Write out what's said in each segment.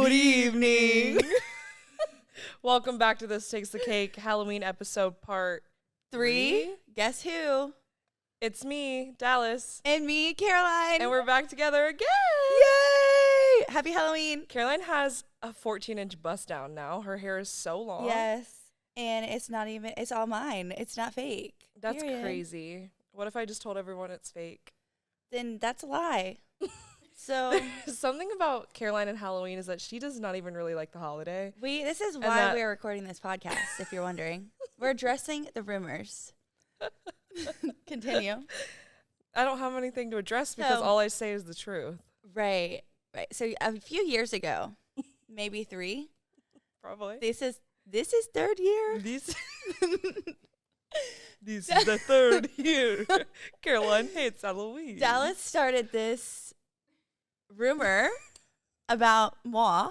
Good evening. Welcome back to This Takes the Cake Halloween episode part 3. Guess who? It's me, Dallas. And me, Caroline. And we're back together again. Yay! Happy Halloween. Caroline has a 14-inch bust down now. Her hair is so long. Yes. And it's all mine. It's not fake. That's Period. crazy. What if I just told everyone it's fake? Then that's a lie. So something about Caroline and Halloween is that she does not even really like the holiday. This is why we're recording this podcast, if you're wondering. We're addressing the rumors. Continue. I don't have anything to address because all I say is the truth. Right. So a few years ago, maybe 3. Probably. This is third year. This is the third year. Caroline hates Halloween. Dallas started this rumor about moi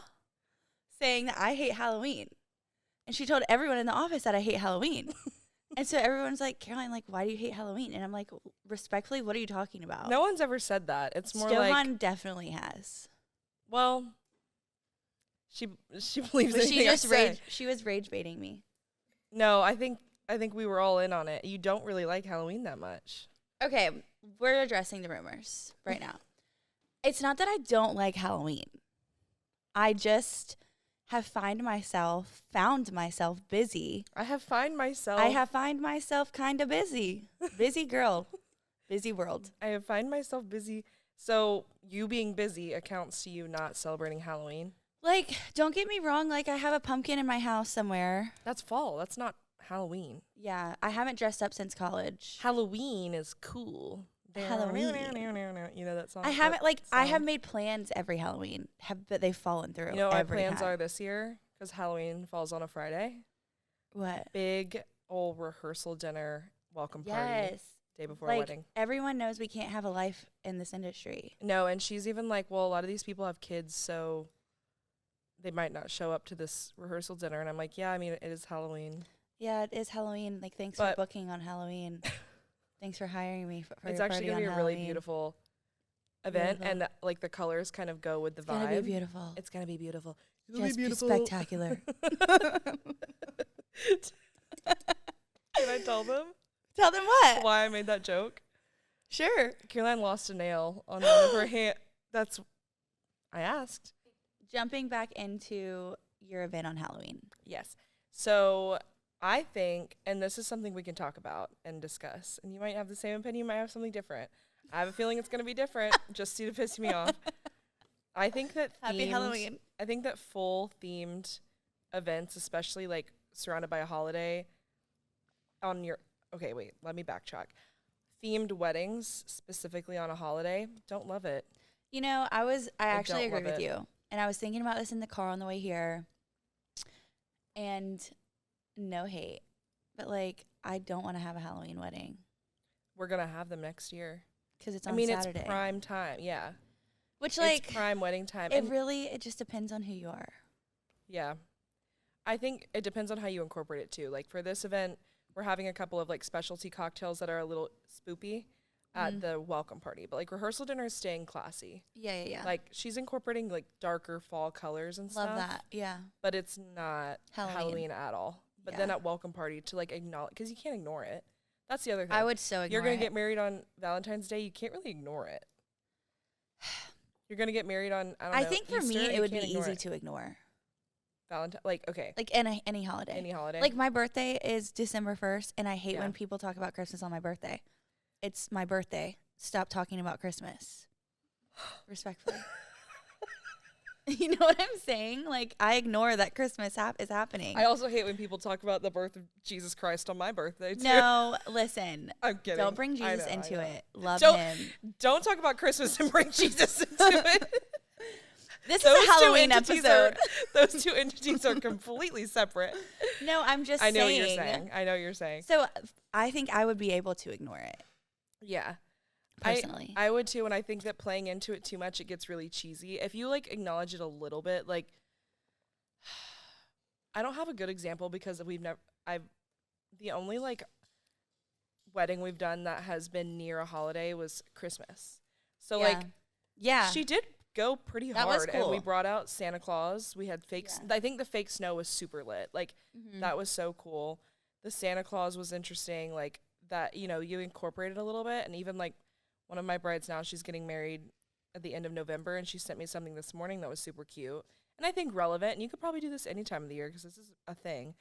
saying that I hate Halloween. And she told everyone in the office that I hate Halloween. And so everyone's like, Caroline, like, why do you hate Halloween? And I'm like, respectfully, what are you talking about? No one's ever said that. It's more Stohan like definitely has. Well, she believes anything I say. She was rage baiting me. No, I think we were all in on it. You don't really like Halloween that much. Okay, we're addressing the rumors right now. It's not that I don't like Halloween. I just have found myself busy. I have find myself kind of busy. Busy girl. Busy world. I have find myself busy. So you being busy accounts to you not celebrating Halloween? Like, don't get me wrong. Like, I have a pumpkin in my house somewhere. That's fall. That's not Halloween. Yeah, I haven't dressed up since college. Halloween is cool. Halloween. You know that song? I haven't, I have made plans every Halloween, but they've fallen through. You know what my plans are this year? Because Halloween falls on a Friday. What? Big old rehearsal dinner, welcome party. Yes. Day before wedding. Everyone knows we can't have a life in this industry. No, and she's even like, well, a lot of these people have kids, so they might not show up to this rehearsal dinner. And I'm like, yeah, I mean, it is Halloween. Yeah, it is Halloween. Like, thanks for booking on Halloween. Thanks for hiring me for it's your actually party going to be a really beautiful event, and like the colors kind of go with the vibe. It's going to be beautiful. It's going to be beautiful. It'll be beautiful. Spectacular. Can I tell them? Tell them what? Why I made that joke? Sure. Caroline lost a nail on one of her hands. I asked. Jumping back into your event on Halloween. Yes. So I think, and this is something we can talk about and discuss, and you might have the same opinion, you might have something different. I have a feeling it's going to be different, just to piss me off. I think that Happy Halloween. I think that full themed events, especially like surrounded by a holiday, okay, wait, let me backtrack. Themed weddings, specifically on a holiday, don't love it. You know, I actually agree with you. And I was thinking about this in the car on the way here. And no hate, but like, I don't want to have a Halloween wedding. We're going to have them next year. Because it's on Saturday. It's prime time, yeah. Which, like, it's prime wedding time. It just depends on who you are. Yeah. I think it depends on how you incorporate it, too. Like, for this event, we're having a couple of, like, specialty cocktails that are a little spoopy at the welcome party. But, like, rehearsal dinner is staying classy. Yeah. Like, she's incorporating, like, darker fall colors and stuff. Love that, yeah. But it's not Halloween at all. But then at welcome party, to, like, acknowledge, because you can't ignore it. That's the other thing. I would so ignore it. You're going to get married on Valentine's Day. You can't really ignore it. You're going to get married on, I think for me, it would be easy to ignore. Valentine, like, okay. Like any holiday. Any holiday. Like, my birthday is December 1st, and I hate when people talk about Christmas on my birthday. It's my birthday. Stop talking about Christmas. Respectfully. You know what I'm saying? Like, I ignore that Christmas is happening. I also hate when people talk about the birth of Jesus Christ on my birthday, too. No, listen. I'm kidding. Don't bring Jesus into it. Love him. Don't talk about Christmas and bring Jesus into it. This is a Halloween episode. Those two entities are completely separate. No, I'm just saying. I know what you're saying. I know what you're saying. So I think I would be able to ignore it. Yeah. Personally. I would too, and I think that playing into it too much, it gets really cheesy. If you, like, acknowledge it a little bit, like, I don't have a good example because the only, like, wedding we've done that has been near a holiday was Christmas. So, like, yeah, she did go pretty That was hard. And we cool. brought out Santa Claus. We had fake. Yeah. I think the fake snow was super lit. Like that was so cool. The Santa Claus was interesting. Like that, you incorporated a little bit. And even like one of my brides now, she's getting married at the end of November, and she sent me something this morning that was super cute. And I think relevant. And you could probably do this any time of the year because this is a thing.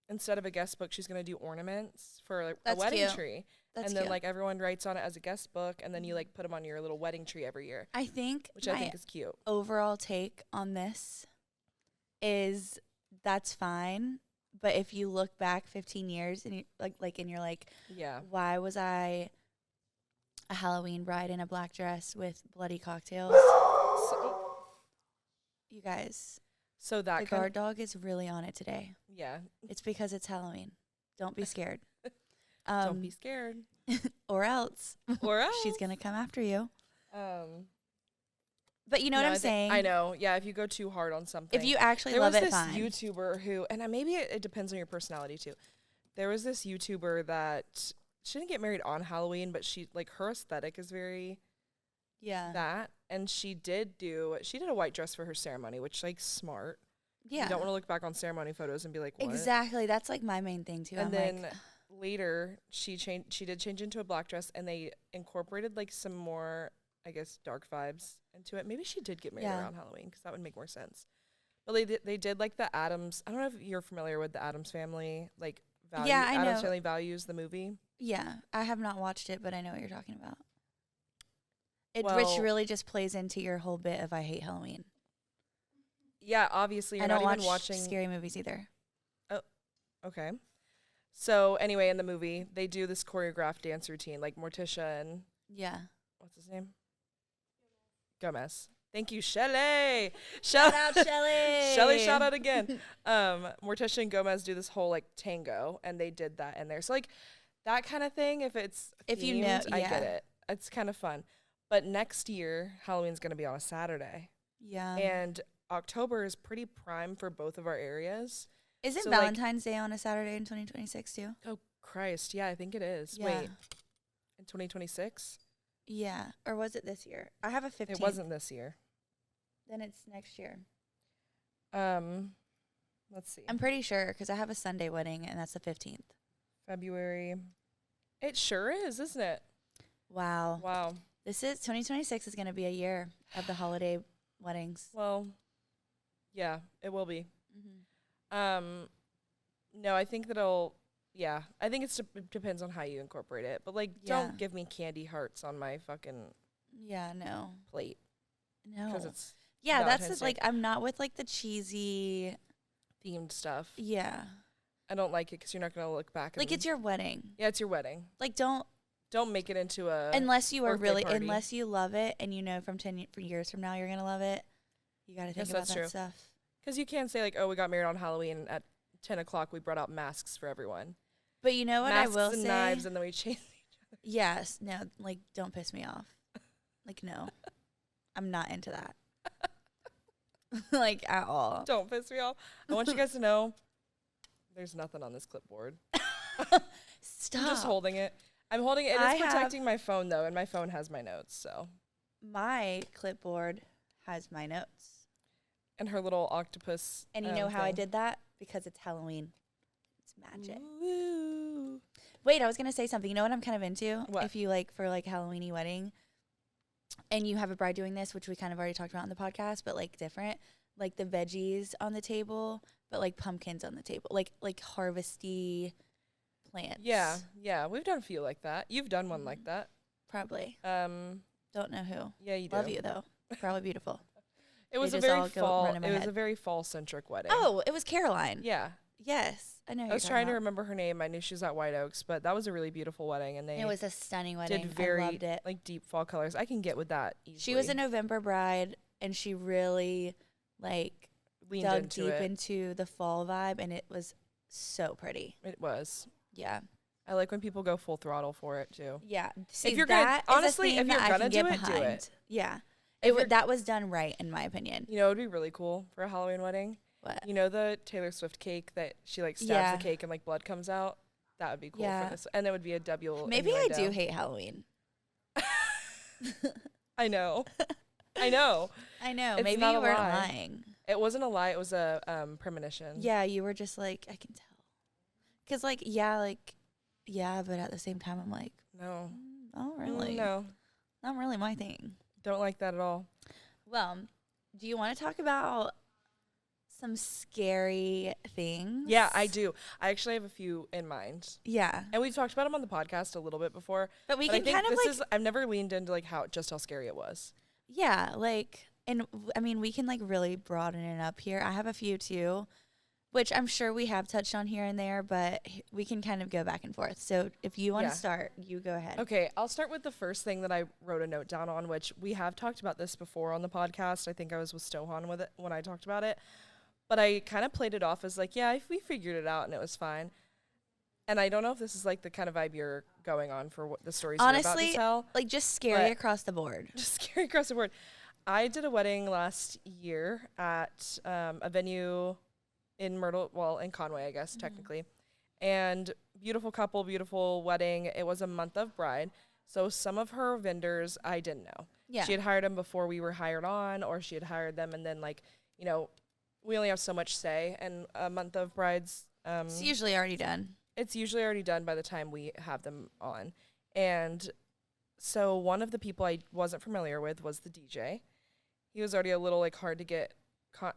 Instead of a guest book, she's gonna do ornaments for like, a wedding tree. That's and then cute. like everyone writes on it as a guest book, and then you like put them on your little wedding tree every year, I think which I think is cute. overall take on this is that's fine, but if you look back 15 years and you and you're like, Yeah. why was I a Halloween bride in a black dress with bloody cocktails? You guys, So that the guard dog is really on it today. yeah. It's because it's Halloween. Don't be scared. Don't be scared. Or else. Or else. She's going to come after you. Um. But you know what I'm saying? I know. Yeah. If you go too hard on something. If you actually there love was it, this fine. YouTuber who, and maybe it depends on your personality too. There was this YouTuber that she didn't get married on Halloween, but she like her aesthetic is very that, and she did a white dress for her ceremony, which like smart. Yeah. You don't want to look back on ceremony photos and be like, what? Exactly. That's like my main thing too. And I'm then like, later she did change into a black dress, and they incorporated like some more, I guess, dark vibes into it. Maybe she did get married around Halloween because that would make more sense. But they did like the Addams. I don't know if you're familiar with the Addams Family, like value. Yeah, I Addams know. Family Values, the movie. yeah, I have not watched it, but I know what you're talking about. Which Well- really just plays into your whole bit of I hate Halloween. Yeah, obviously you're I don't not watch even watching. scary movies either. Okay. So anyway, in the movie, they do this choreographed dance routine, like Morticia and Yeah. what's his name? Gomez. Thank you, Shelley. Shout out, Shelly. Shelly, shout out again. Morticia and Gomez do this whole like tango, and they did that in there. So like that kind of thing. If you know, themed, I yeah. get it. It's kind of fun. But next year, Halloween's gonna be on a Saturday, Yeah. and October is pretty prime for both of our areas. Isn't so, like- Valentine's Day on a Saturday in 2026 too? Oh Christ, yeah, I think it is. Yeah. Wait, in 2026? Yeah. Or was it this year? I have a 15th. It wasn't this year. Then it's next year. Let's see. I'm pretty sure because I have a Sunday wedding and that's the 15th. February. It sure is, isn't it? Wow. Wow. This is 2026 is going to be a year of the holiday weddings. Well, yeah, it will be. Mm-hmm. No, I think I think it depends on how you incorporate it. But like, Yeah. don't give me candy hearts on my fucking Yeah, no. plate No. because it's Yeah, that's Valentine's like Day I'm not with like the cheesy. themed stuff. Yeah. I don't like it because you're not gonna look back. Like and, it's your wedding. yeah, it's your wedding. Like don't Make it into a unless you are birthday really party. unless you love it and you know from 10 years from now you're going to love it. You got to think Yes, about that's that true. stuff. because you can't say like, oh, we got married on Halloween at 10 o'clock. We brought out masks for everyone. But you know what Masks I will and say? knives, and then we changed. Yes, no, like don't piss me off. Like no. I'm not into that. Like at all. Don't piss me off. I want you guys to know there's nothing on this clipboard. Stop. I'm just holding it. I'm holding it. It I is have- protecting my phone, though, and my phone has my notes, so. My clipboard has my notes. And her little octopus. And you know how I thing. did that? Because it's Halloween. It's magic. Ooh. Wait, I was going to say something. You know what I'm kind of into? What? If you like for like Halloweeny wedding and you have a bride doing this, which we kind of already talked about on the podcast, but like different, like the veggies on the table, but like pumpkins on the table, like harvesty plants. Yeah, yeah. We've done a few like that. You've done one like that. Probably. Yeah, Don't know who. you do. Love you though. Probably beautiful. It was They a just very all go fall. run in my It was head. a very fall-centric wedding. Oh, it was Caroline. Yeah. Yes. I know who I was you're trying talking to about. remember her name. I knew she was at White Oaks, but that was a really beautiful wedding, and they It was a stunning wedding. did very I loved it. like deep fall colors. I can get with that easily. She was a November bride, and she really like leaned dug into deep it. into the fall vibe, and it was so pretty. It was. Yeah, I like when people go full throttle for it too. yeah. See, you're gonna- that is a honestly, if theme you're that I gonna can get do it, do behind. it. Yeah, If you're- that was done right in my opinion. You know, it would be really cool for a Halloween wedding. What? You know the Taylor Swift cake that she like stabs Yeah. the cake and like blood comes out? That would be cool Yeah. for this. And it would be a double Maybe I do innuendo. hate Halloween. I know. I know. I know. It's Maybe not you a weren't lie. lying. It wasn't a lie. It was a premonition. Yeah, you were just like, I can tell. Because, yeah, but at the same time, I'm like, No. not really. No. Not really my thing. Don't like that at all. Well, do you want to talk about some scary things? Yeah, I do. I actually have a few in mind. Yeah. And we've talked about them on the podcast a little bit before. But we I can think kind of this is I've never leaned into like how scary it was. yeah, I mean, we can like really broaden it up here. I have a few too, which I'm sure we have touched on here and there, but we can kind of go back and forth. So if you want to start, you go ahead. Okay, I'll start with the first thing that I wrote a note down on, which we have talked about this before on the podcast. I think I was with Stohan with it when I talked about it. But I kind of played it off as like, yeah, we figured it out and it was fine. And I don't know if this is like the kind of vibe you're going on for what the stories you're about to tell. Like just scary across the board. Just scary across the board. I did a wedding last year at a venue in in Conway, I guess, technically. And beautiful couple, beautiful wedding. It was a month of bride. So some of her vendors I didn't know. Yeah. She had hired them before we were hired on, or she had hired them and then we only have so much say. And a month of brides. It's usually already done. It's usually already done by the time we have them on. And so one of the people I wasn't familiar with was the DJ. He was already a little like hard to get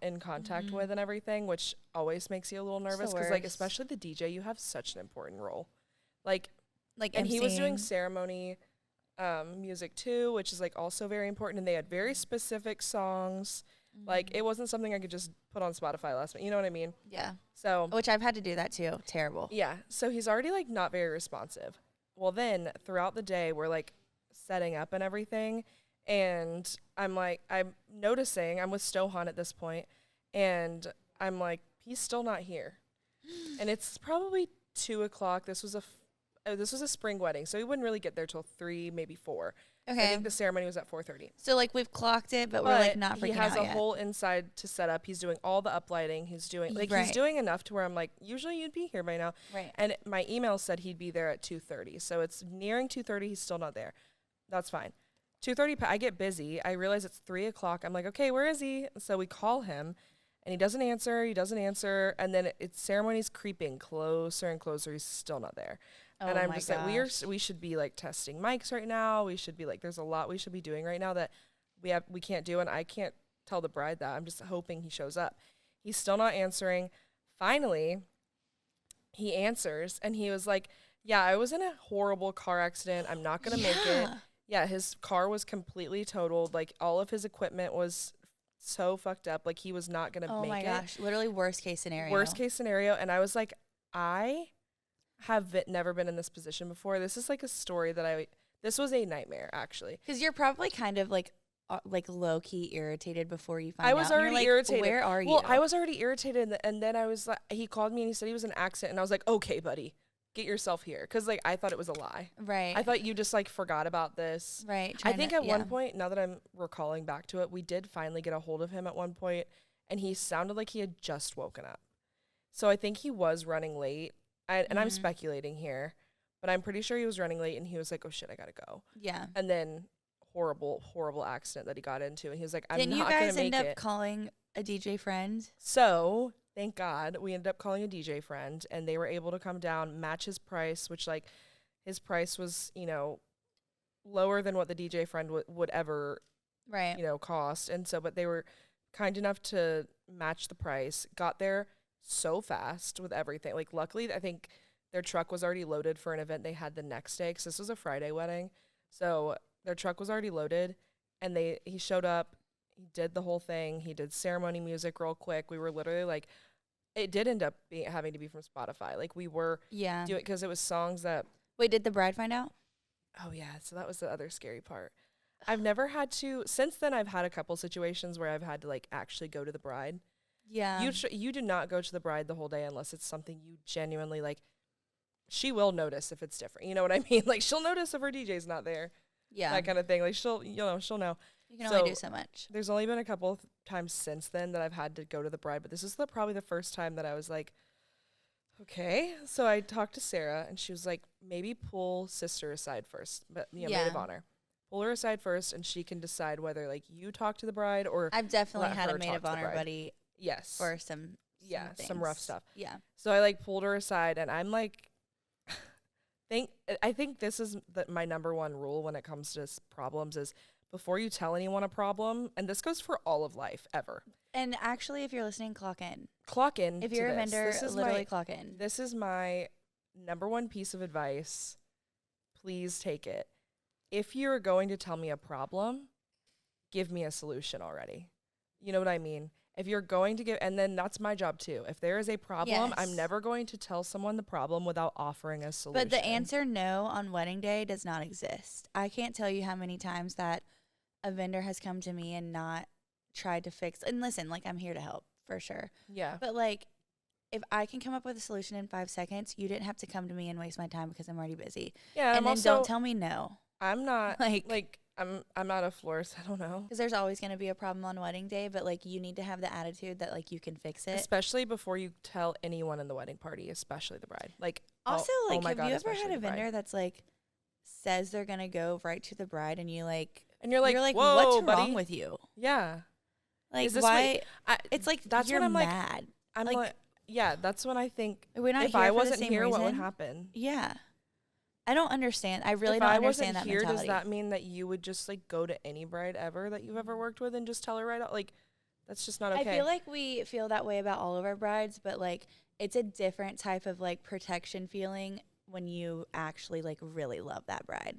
in contact with and everything, which always makes you a little nervous because like especially the DJ, you have such an important role. Like and he was doing ceremony music too, which is like also very important, and they had very specific songs. Like it wasn't something I could just put on Spotify last minute. You know what I mean? Yeah. So which I've had to do that too. Terrible. Yeah. So he's already like not very responsive. Well, then throughout the day we're like setting up and everything, and I'm noticing I'm with Stohan at this point, and I'm like, he's still not here, and it's probably 2:00. This was a spring wedding, so he wouldn't really get there till 3, maybe 4. Okay. I think the ceremony was at 4:30. So like we've clocked it, but we're like not freaking out yet. He has a whole inside to set up. He's doing all the uplighting. He's doing he's doing enough to where I'm like, usually you'd be here by now. Right. And my email said he'd be there at 2:30. So it's nearing 2:30. He's still not there. That's fine. 2:30. I get busy. I realize it's 3:00. I'm like, okay, where is he? So we call him, and he doesn't answer. And then it's ceremony's creeping closer and closer. He's still not there. Oh, and I'm just like, we should be like testing mics right now. We should be like, there's a lot we should be doing right now that we can't do, and I can't tell the bride that. I'm just hoping he shows up. He's still not answering. Finally, he answers, and he was like, yeah, I was in a horrible car accident. I'm not gonna make it. Yeah, his car was completely totaled. Like all of his equipment was so fucked up. Like he was not gonna make it. Oh my gosh, literally worst case scenario. Worst case scenario. And I was like, I have never been in this position before. This is like a story that this was a nightmare actually. Because you're probably kind of like low key irritated before you find out. I was already irritated. Where are you? Well, I was already irritated, and then I was like, he called me and he said he was in an accident, and I was like, okay, buddy, get yourself here, because like I thought it was a lie. Right. I thought you just like forgot about this. Right. I think at one point, now that I'm recalling back to it, we did finally get a hold of him at one point, and he sounded like he had just woken up. So I think he was running late. And I'm speculating here, but I'm pretty sure he was running late, and he was like, oh shit, I gotta go. Yeah. And then horrible accident that he got into, and he was like, I'm not gonna make it. Didn't you guys end up calling a DJ friend? So thank God we ended up calling a DJ friend, and they were able to come down, match his price, which like his price was, lower than what the DJ friend would ever, cost. And so, but they were kind enough to match the price, got there so fast with everything. Like luckily, I think their truck was already loaded for an event they had the next day, because this was a Friday wedding. So their truck was already loaded, and he showed up, he did the whole thing, he did ceremony music real quick. We were literally like, it did end up having to be from Spotify. Like we were doing it because it was songs that. Wait, did the bride find out? Oh yeah, so that was the other scary part. I've never had to. Since then, I've had a couple situations where I've had to like actually go to the bride. Yeah. You do not go to the bride the whole day unless it's something you genuinely like. She will notice if it's different. You know what I mean? Like she'll notice if her DJ's not there. Yeah. That kind of thing. Like she'll know. You can only do so much. There's only been a couple of times since then that I've had to go to the bride, but this is probably the first time that I was like, okay. So I talked to Sarah, and she was like, maybe pull sister aside first, but maid of honor. pull her aside first, and she can decide whether like you talk to the bride or I've definitely let had her a maid talk of to the honor bride. buddy Yes. for some Some rough things. stuff. Yeah. So I like pulled her aside, and I'm like, I think this is my number one rule when it comes to problems is before you tell anyone a problem, and this goes for all of life ever. And actually, if you're listening, clock in. Clock in. If you're a vendor, this is literally clock in. This is my number one piece of advice. Please take it. If you're going to tell me a problem, give me a solution already. You know what I mean? If you're going to give, and then that's my job too. If there is a problem, I'm Yes. never going to tell someone the problem without offering a solution. But the answer no on wedding day does not exist. I can't tell you how many times that a vendor has come to me and not tried to fix. And listen, like, I'm here to help for sure. Yeah. But like, if I can come up with a solution in 5 seconds, you didn't have to come to me and waste my time because I'm already busy. Yeah. And I'm then also, don't tell me no. I'm not Like I'm not a florist. I don't know. because there's always going to be a problem on wedding day, but like you need to have the attitude that like you can fix it. Especially before you tell anyone in the wedding party, especially the bride. Like Also, oh like, my have God, you ever especially had a the bride. vendor that's like says they're gonna go right to the bride, and you like, And you're like, whoa, what's buddy. wrong with you? Yeah. Like, Is this why? It's Like that's you're what I'm mad. I'm like, like, yeah, that's when I think we're not if here I for the wasn't same here, what would reason. happen? Yeah, I don't understand. I really If don't I understand wasn't that here, mentality. does that mean that you would just like go to any bride ever that you've ever worked with and just tell her right out? Like, that's just not okay. I feel like we feel that way about all of our brides, but like it's a different type of like protection feeling when you actually like really love that bride.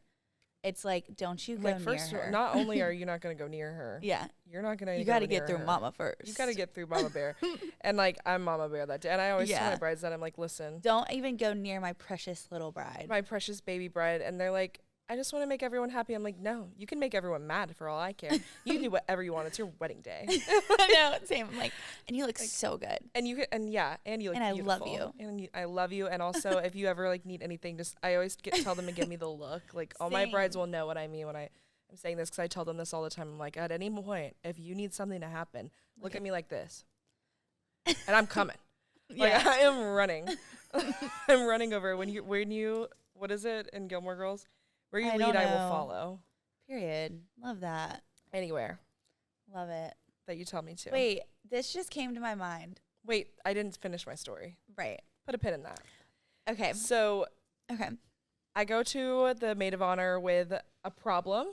It's like, don't you go like first, near her. not only are you not going to go near her, Yeah, you're not going to. you got to get through Mama first. You got to get through Mama Bear, and like I'm Mama Bear that day, and I always tell Yeah. my brides that I'm like, listen, Don't even go near my precious little bride. my precious baby bride, and they're like, I just want to make everyone happy. I'm like, no, you can make everyone mad for all I care. You can do whatever you want. It's your wedding day. I know, same. I'm like, and you look so good. And you can, and yeah, and you look And I love beautiful. you. And I love you. And also, if you ever like need anything, just I always tell them to give me the look. Like all my brides Same. will know what I mean when I'm saying this because I tell them this all the time. I'm like, at any point, if you need something to happen, look at me like this, and I'm coming. Like Yeah. I am running. I'm running over when you what is it in Gilmore Girls? Where you I lead, don't I will know. follow. Period. Love that. Anywhere Love it. that you tell me to. Wait, this just came to my mind. Wait, I didn't finish my story. Right. Put a pin in that. Okay. So Okay. I go to the maid of honor with a problem.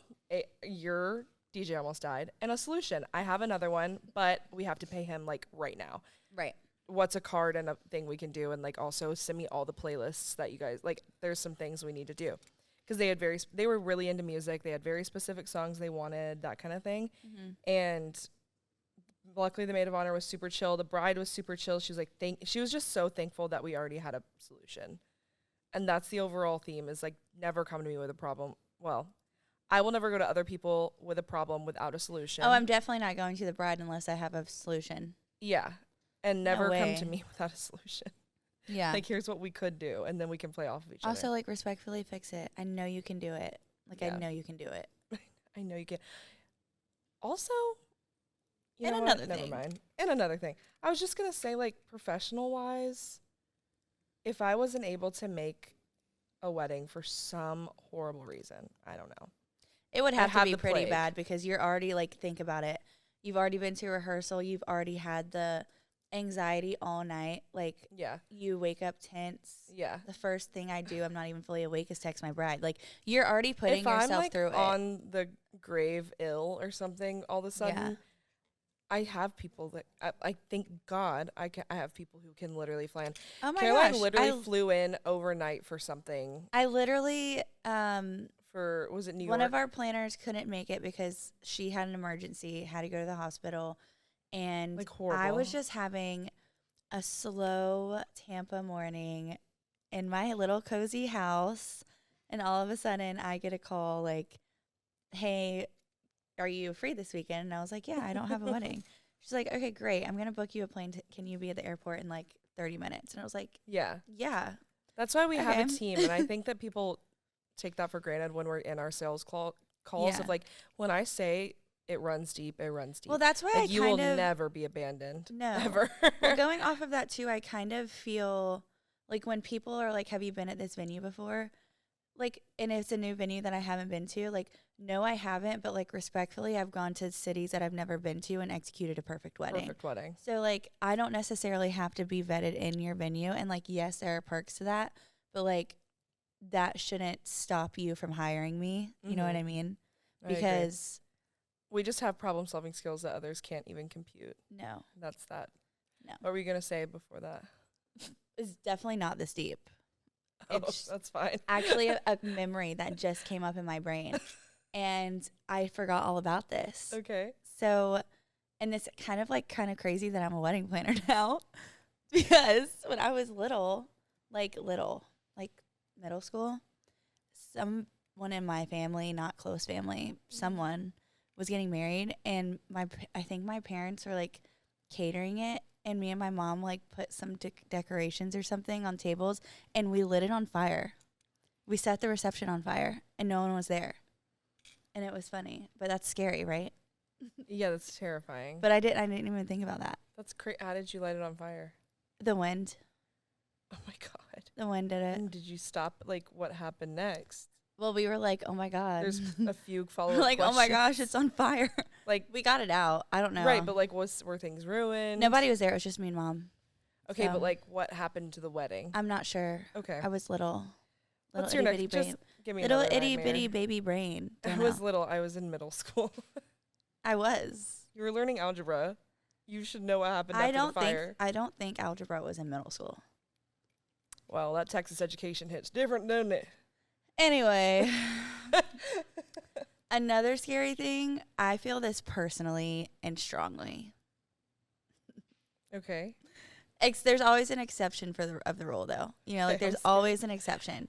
Your DJ almost died, and a solution. I have another one, but we have to pay him like right now. Right. What's a card and a thing we can do, and like also send me all the playlists that you guys like. There's some things we need to do because they were really into music. They had very specific songs they wanted, that kind of thing. Mm-hmm. And luckily, the maid of honor was super chill. The bride was super chill. She was like, she was just so thankful that we already had a solution. And that's the overall theme is like, never come to me with a problem. Well, I will never go to other people with a problem without a solution. Oh, I'm definitely not going to the bride unless I have a solution. Yeah. And never come way. to me without a solution. Yeah. Like, here's what we could do. And then we can play off of each Also, other. like, respectfully fix it. I know you can do it. Like, Yeah. I know you can do it. I know you can. Also, you And know another what? Never thing. mind. And another thing. I was just going to say, like, professional-wise, if I wasn't able to make a wedding for some horrible reason, I don't know. It would have to have be the pretty plague. bad because you're already, like, think about it. You've already been to rehearsal. You've already had the anxiety all night. Like, Yeah. you wake up tense. Yeah. The first thing I do, I'm not even fully awake, is text my bride. Like, you're already putting If I'm yourself like through it. on the grave ill or something, all of a sudden, Yeah. I have people that I thank God I have people who can literally fly in. Oh my Caroline gosh. literally flew in overnight for something. I literally, For was it New York? one of our planners couldn't make it because she had an emergency, had to go to the hospital. And Like, I horrible. was just having a slow Tampa morning in my little cozy house. And all of a sudden I get a call like, hey, are you free this weekend? And I was like, yeah, I don't have a wedding. She's like, okay, great. I'm going to book you a plane. Can you be at the airport in like 30 minutes? And I was like, Yeah. yeah. That's why we have a Okay. team, and I think that people take that for granted when we're in our sales calls Yeah. of like, when I say it runs deep, it runs deep. Well, that's why like, I you will kind of, never be abandoned. No. Ever. well, going off of that too, I kind of feel like when people are like, have you been at this venue before? like, and it's a new venue that I haven't been to. Like, no, I haven't, but like respectfully, I've gone to cities that I've never been to and executed a perfect wedding. Perfect wedding. So like, I don't necessarily have to be vetted in your venue, and like, yes, there are perks to that, but like, that shouldn't stop you from hiring me. You know what I mean? Because we just have problem solving skills that others can't even compute. no, That's that. No. What were you gonna say before that? it's definitely not this deep. Oh, It's that's fine. actually a memory that just came up in my brain, and I forgot all about this. Okay. So, and it's kind of crazy that I'm a wedding planner now, because when I was little, like middle school, someone in my family, not close family, someone was getting married, and I think my parents were like catering it, and me and my mom like put some decorations or something on tables, and we lit it on fire. We set the reception on fire, and no one was there. And it was funny, but that's scary, right? Yeah, that's terrifying. But I didn't even think about that. That's crazy. How did you light it on fire? The wind. Oh my god. The wind did it. And did you stop? Like, what happened next? Well, we were like, oh my God. There's a few follow up We're like, oh my questions. gosh, it's on fire. Like, we got it out. I don't know. right, but like, were things ruined? Nobody was there. It was just me and Mom. Okay, so. but like, what happened to the wedding? I'm not sure. Okay. I was little. What's Little your itty next? bitty Just brain. give me Little another itty nightmare. bitty baby brain. I Don't was know. little. I was in middle school. I was. You were learning algebra. You should know what happened after the fire. I don't think algebra was in middle school. Well, that Texas education hits different, doesn't it? Anyway, another scary thing. I feel this personally and strongly. Okay. There's always an exception for the rule, though. You know, like Okay, there's I'm scared. always an exception.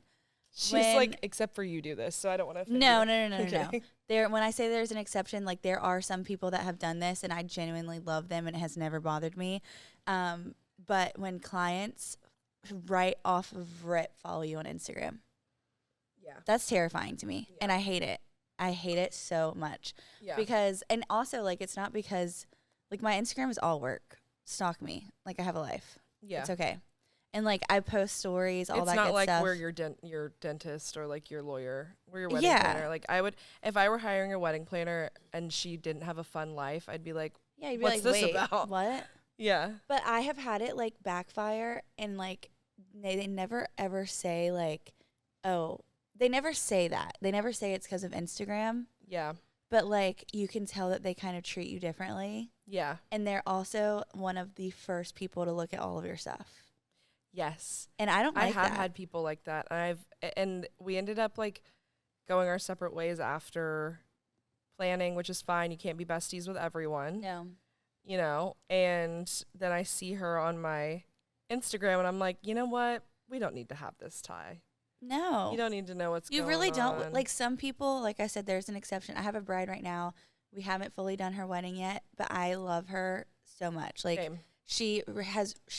She's When- like, except for you do this, so I don't want to. No. Okay. When I say there's an exception, like there are some people that have done this, and I genuinely love them, and it has never bothered me. But when clients right off of rip follow you on Instagram, Yeah. that's terrifying to me, Yeah. and I hate it. I hate it so much Yeah. because, and also like it's not because, like my Instagram is all work. Stalk me, like I have a life. Yeah. It's okay. And like I post stories, all It's that not good like stuff. we're your dentist or like your lawyer. We're your wedding Yeah. planner. Like I would, if I were hiring a wedding planner and she didn't have a fun life, I'd be like, Yeah, you'd be what's like, this wait, about? what? yeah. But I have had it like backfire, and like they never ever say like, oh, they never say that. They never say it's because of Instagram. Yeah. But like you can tell that they kind of treat you differently, Yeah. and they're also one of the first people to look at all of your stuff. Yes. And I don't I like have that. had people like that. And we ended up like going our separate ways after planning, which is fine. You can't be besties with everyone, No. you know? And then I see her on my Instagram and I'm like, you know what? We don't need to have this tie. No. You don't need to know what's You going really on. don't. Like some people, like I said, there's an exception. I have a bride right now. We haven't fully done her wedding yet, but I love her so much. Like Same. she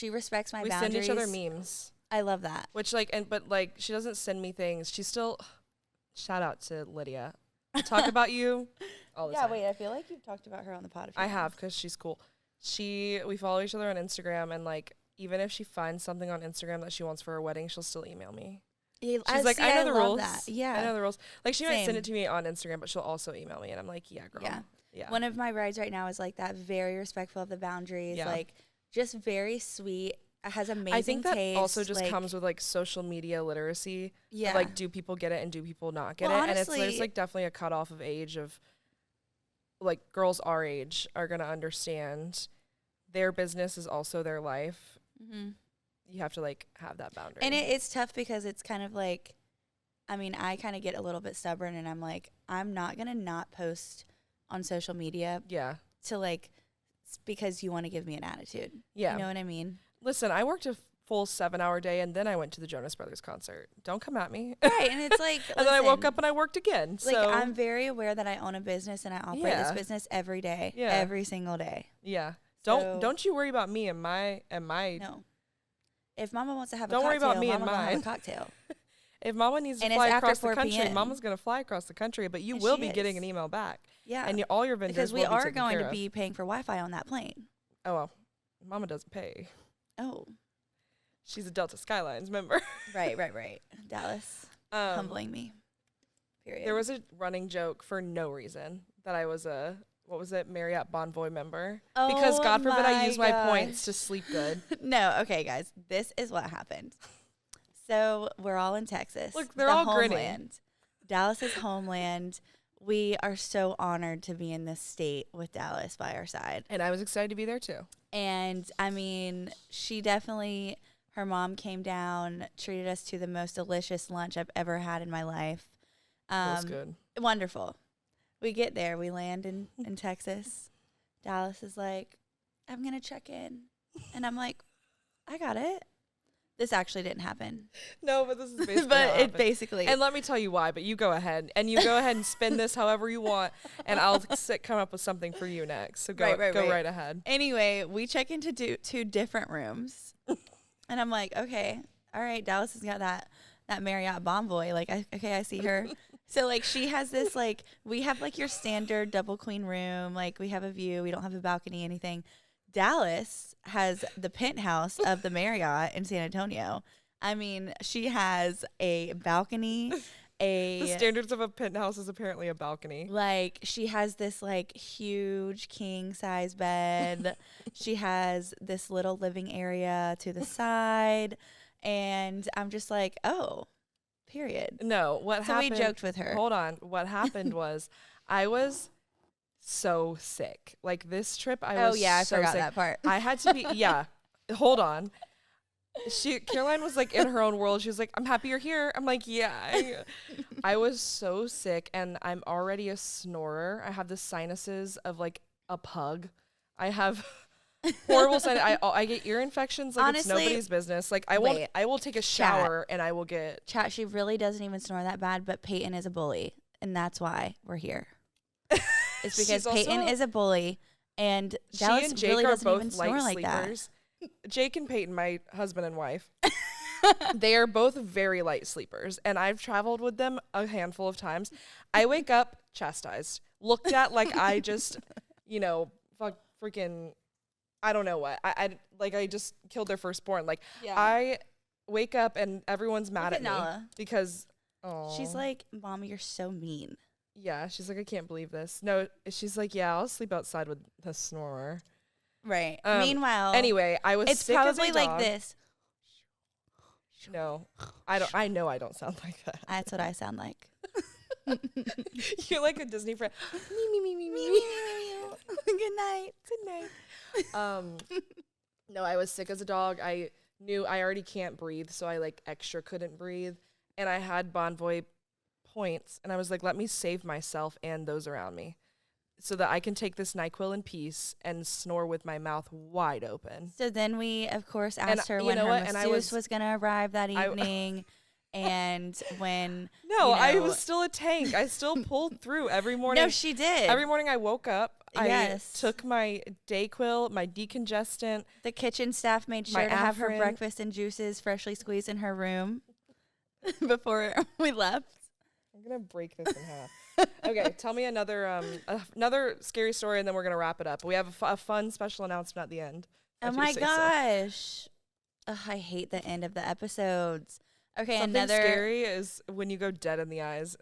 respects my We boundaries. send each other memes, I love that. which like, but like she doesn't send me things. She's still, shout out to Lydia. I talk about you all the time. I feel like you've talked about her on the pod. I have, because she's cool. We follow each other on Instagram, and like even if she finds something on Instagram that she wants for her wedding, she'll still email me. She's like, I know the rules. That. Yeah. I know the rules. Like she might send Same. it to me on Instagram, but she'll also email me, and I'm like, yeah, girl. Yeah. Yeah. One of my brides right now is like that, very respectful of the boundaries, Yeah. like just very sweet. Has amazing I think that taste. also just like, comes with like social media literacy. Yeah. Like, do people get it and do people not get Well, it? And there's honestly- like definitely a cutoff of age of like girls our age are gonna understand their business is also their life. Mhm. You have to like have that boundary. And it's tough because it's kind of like, I mean, I kind of get a little bit stubborn, and I'm like, I'm not going to not post on social media yeah. to like, because you want to give me an attitude. Yeah. You know what I mean? Listen, I worked a full 7-hour day and then I went to the Jonas Brothers concert. Don't come at me. Right. And it's like, And then I woke listen, up and I worked again. like, So I'm very aware that I own a business and I operate this Yeah. business every day, Yeah. every single day. yeah. So- Don't you worry about me and my No. If mama wants to have Don't a worry cocktail, about me and mama gonna have mine. a cocktail. If mama needs to And it's fly after across the 4 country, p.m. mama's gonna fly across the country, but you And will she be getting is. an email back. Yeah. And all your vendors Because we will be are taken going care to of. be paying for Wi-Fi on that plane. Oh well. Mama doesn't pay. Oh. She's a Delta Skylines member. Right. Dallas. humbling me. Period. There was a running joke for no reason that I was a Marriott Bonvoy member. Because God forbid I use my points to sleep good. No, okay, guys. This is what happened. So we're all in Texas. Look, they're all homeland. grinning. Dallas's homeland. We are so honored to be in this state with Dallas by our side. And I was excited to be there too. And I mean, her mom came down, treated us to the most delicious lunch I've ever had in my life. That was good. Wonderful. We get there. We land in Texas. Dallas is like, I'm going to check in. And I'm like, I got it. This actually didn't happen. No, but this is basically but how it happened. basically. And let me tell you why, but you go ahead. And you go ahead and spin this however you want, and I'll come up with something for you next. So go right ahead. Anyway, we check into two different rooms. And I'm like, okay, all right, Dallas has got that Marriott Bonvoy. Like, I see her. So, like, she has this, like, we have, like, your standard double queen room. Like, we have a view. We don't have a balcony, anything. Dallas has the penthouse of the Marriott in San Antonio. I mean, she has a balcony. The standards of a penthouse is apparently a balcony. Like, she has this, like, huge king-size bed. She has this little living area to the side. And I'm just like, oh, period. No, what happened? So we joked with her. Hold on. What happened was I was so sick. Like, this trip, I forgot that part. I had to be, hold on. Caroline was like in her own world. She was like, I'm happy you're here. I'm like, yeah. I was so sick, and I'm already a snorer. I have the sinuses of like a pug. I have horrible sinus. I get ear infections like Honestly, it's nobody's business. Like I will take a shower and I will get. Chat, she really doesn't even snore that bad, but Peyton is a bully, and that's why we're here. It's because Peyton is a bully, and Dallas and Jake really are doesn't both even snore like sleepers. Jake and Peyton, my husband and wife, they are both very light sleepers, and I've traveled with them a handful of times. I wake up chastised, looked at like I just, freaking, I don't know what. I just killed their firstborn. Like, yeah. I wake up and everyone's mad at me because she's like, Mama, you're so mean. Yeah, she's like, I can't believe this. No, she's like, yeah, I'll sleep outside with the snorer. Right. Meanwhile, anyway, I was. It's sick probably as a dog. like this. No, I don't. I know I don't sound like that. That's what I sound like. You're like a Disney friend. Me, me, me, me, me, me. Good night. Good night. No, I was sick as a dog. I knew I already can't breathe, so I like extra couldn't breathe, and I had Bonvoy points, and I was like, let me save myself and those around me so that I can take this NyQuil in peace and snore with my mouth wide open. So then we, of course, asked her when her masseuse was going to arrive that evening. And when... No, I was still a tank. I still pulled through every morning. No, she did. Every morning I woke up. Yes. I took my Dayquil, my decongestant. The kitchen staff made sure to have her breakfast and juices freshly squeezed in her room before we left. I'm going to break this in half. Okay, tell me another scary story, and then we're going to wrap it up. We have a fun special announcement at the end. Oh, my gosh. Ugh, I hate the end of the episodes. Okay, Something scary is when you go dead in the eyes.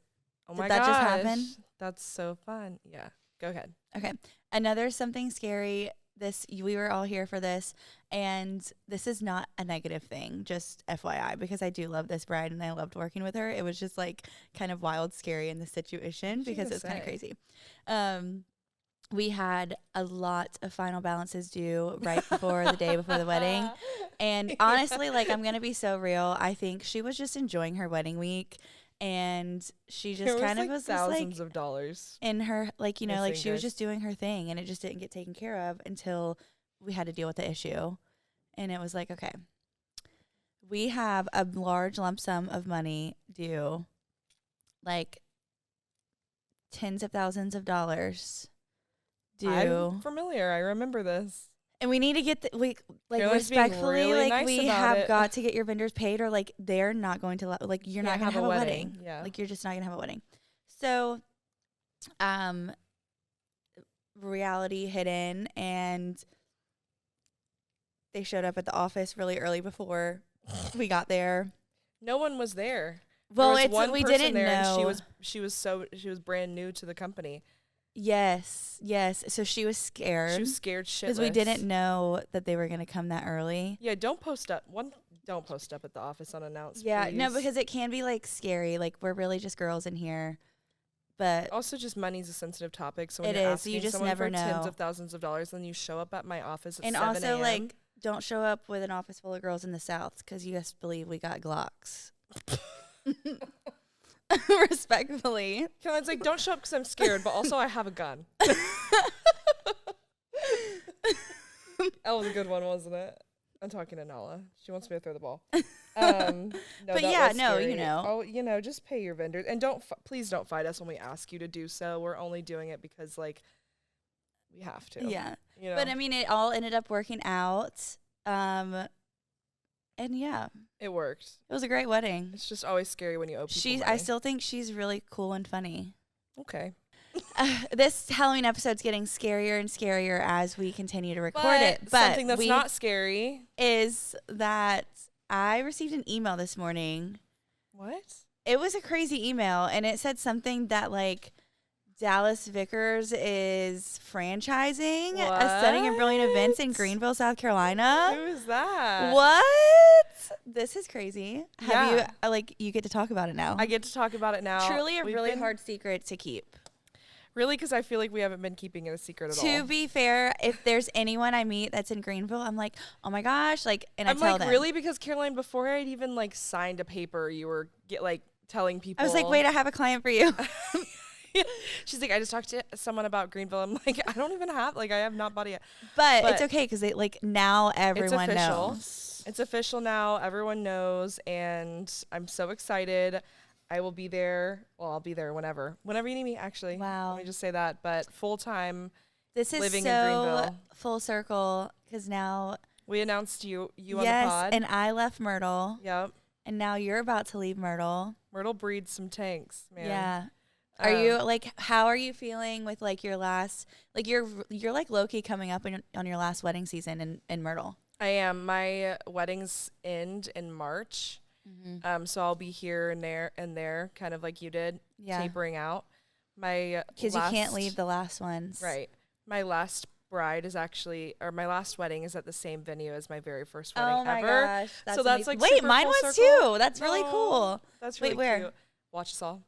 Oh, my gosh. Did that just happen? That's so fun. Yeah, go ahead. Okay, another something scary. We were all here for this, and this is not a negative thing, just FYI, because I do love this bride and I loved working with her. It was just like kind of wild, scary in the situation because it was kind of crazy. We had a lot of final balances due right before the day before the wedding. And honestly, like, I'm going to be so real. I think she was just enjoying her wedding week. And she just kind of was thousands of dollars in her, like, like she was just doing her thing, and it just didn't get taken care of until we had to deal with the issue. And it was like, okay, we have a large lump sum of money due, like tens of thousands of dollars due. I'm familiar. I remember this. And we need to get respectfully, really like, nice we have got to get your vendors paid, or like they're not going to you're not going to have a wedding. Yeah. Like, you're just not going to have a wedding. So, reality hit in, and they showed up at the office really early before we got there. No one was there. Well, there was one we person didn't there, know. and she was brand new to the company. Yes. So she was scared. She was scared shitless because we didn't know that they were going to come that early. Yeah, don't post up at the office unannounced. Yeah, please. no, because it can be like scary. Like we're really just girls in here, but also just money's a sensitive topic. So when it you're is. asking You just someone never for know. tens of thousands of dollars, then you show up at my office at and 7 also a.m. like don't show up with an office full of girls in the South because you guys believe we got Glocks. Respectfully, Caroline's like, don't show up because I'm scared, but also I have a gun. That was a good one, wasn't it? I'm talking to Nala. She wants me to throw the ball. No, but that yeah, was no, scary. you know. Oh, just pay your vendors and please don't fight us when we ask you to do so. We're only doing it because like we have to. Yeah, you know? but I mean, it all ended up working out. And yeah, it worked. It was a great wedding. It's just always scary when you owe people money. I still think she's really cool and funny. Okay. This Halloween episode's getting scarier and scarier as we continue to record it. But something that's not scary is that I received an email this morning. What? It was a crazy email, and it said something that like Dallas Vickers is franchising a stunning and brilliant events in Greenville, South Carolina. Who is that? What? This is crazy. Yeah. You get to talk about it now. I get to talk about it now. Truly a really hard secret to keep. Really, because I feel like we haven't been keeping it a secret at all. To be fair, if there's anyone I meet that's in Greenville, I'm like, oh my gosh, like, and I'm I tell like, them. really? Because Caroline, before I'd even like signed a paper, you were telling people. I was like, wait, I have a client for you. She's like, I just talked to someone about Greenville. I'm like, I don't even have, I have not bought it yet. But it's okay because now everyone it's official. knows. It's official now. Everyone knows, and I'm so excited. I will be there. Well, I'll be there whenever you need me. Actually, Wow. Let me just say that. But full time. This is living so in Greenville. Full circle because now We announced you on the yes, pod. and I left Myrtle. Yep. And now you're about to leave Myrtle. Myrtle breeds some tanks, man. Yeah. Are you how are you feeling with your last you're low key coming up on your last wedding season in Myrtle? I am. My weddings end in March. Mm-hmm. So I'll be here and there, kind of like you did, tapering out. Because you can't leave the last ones. Right. My last bride is my last wedding is at the same venue as my very first wedding ever. Oh my gosh. That's so that's amazing. like wait, super mine full was circle. too. That's really cool. That's really where? cute. Wausau.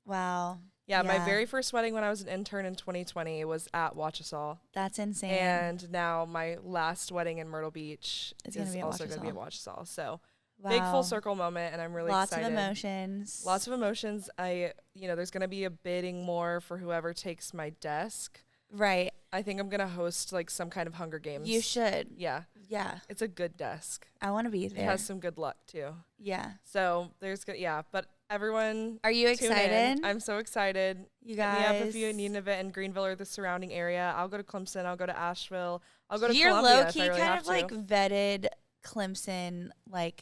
Wow. Yeah, my very first wedding when I was an intern in 2020 was at Wausau. That's insane. And now my last wedding in Myrtle Beach is also going to be at Wausau. So big full circle moment, and I'm really excited. Lots of emotions. Lots of emotions. There's going to be a bidding more for whoever takes my desk. Right. I think I'm going to host some kind of Hunger Games. You should. Yeah. Yeah. It's a good desk. I want to be there. It has some good luck too. Yeah. So but everyone. Are you excited? I'm so excited. You guys. Hit me up if you need an event in Greenville or the surrounding area. I'll go to Clemson. I'll go to Asheville. I'll go to You're Columbia. low key if I really kind have of to. vetted Clemson.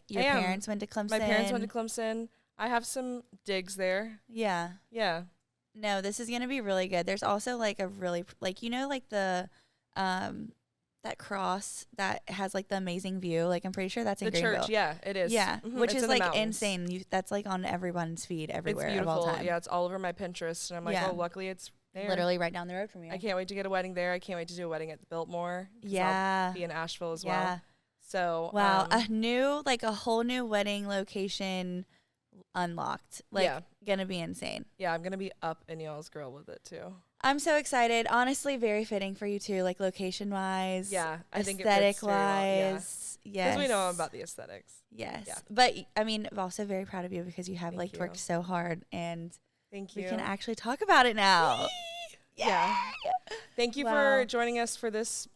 Your parents went to Clemson. My parents went to Clemson. I have some digs there. Yeah. Yeah. No, this is gonna be really good. There's also a really the that cross that has the amazing view. I'm pretty sure that's in the Greenville. church. Yeah, it is. Yeah, which it's is in the insane. That's on everyone's feed everywhere. It's beautiful. Of all time. Yeah, it's all over my Pinterest, and I'm like, oh, luckily it's there. Literally right down the road from you. I can't wait to get a wedding there. I can't wait to do a wedding at the Biltmore. Yeah, I'll be in Asheville as well. So wow, a whole new wedding location unlocked. Gonna be insane. Yeah, I'm gonna be up in y'all's grill with it too. I'm so excited. Honestly, very fitting for you too, location wise. Yeah, I think aesthetic it fits very well. wise. Yeah. Yes, because we know about the aesthetics. Yes, Yeah. but I mean, I'm also very proud of you because you have Thank you. worked so hard, and Thank you. we can actually talk about it now. Yeah. Thank you for joining us for this.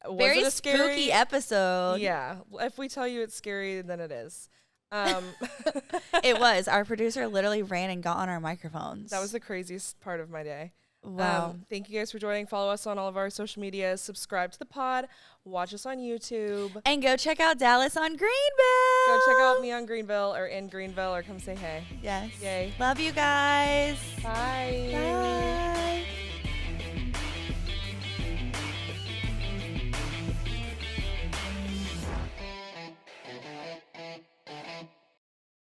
Very spooky episode. Yeah. If we tell you it's scary, then it is. It was. Our producer literally ran and got on our microphones. That was the craziest part of my day. Wow. Thank you guys for joining. Follow us on all of our social media. Subscribe to the pod. Watch us on YouTube. And go check out Dallas on Greenville. Go check out me on Greenville or in Greenville or come say hey. Yes. Yay. Love you guys. Bye. Bye.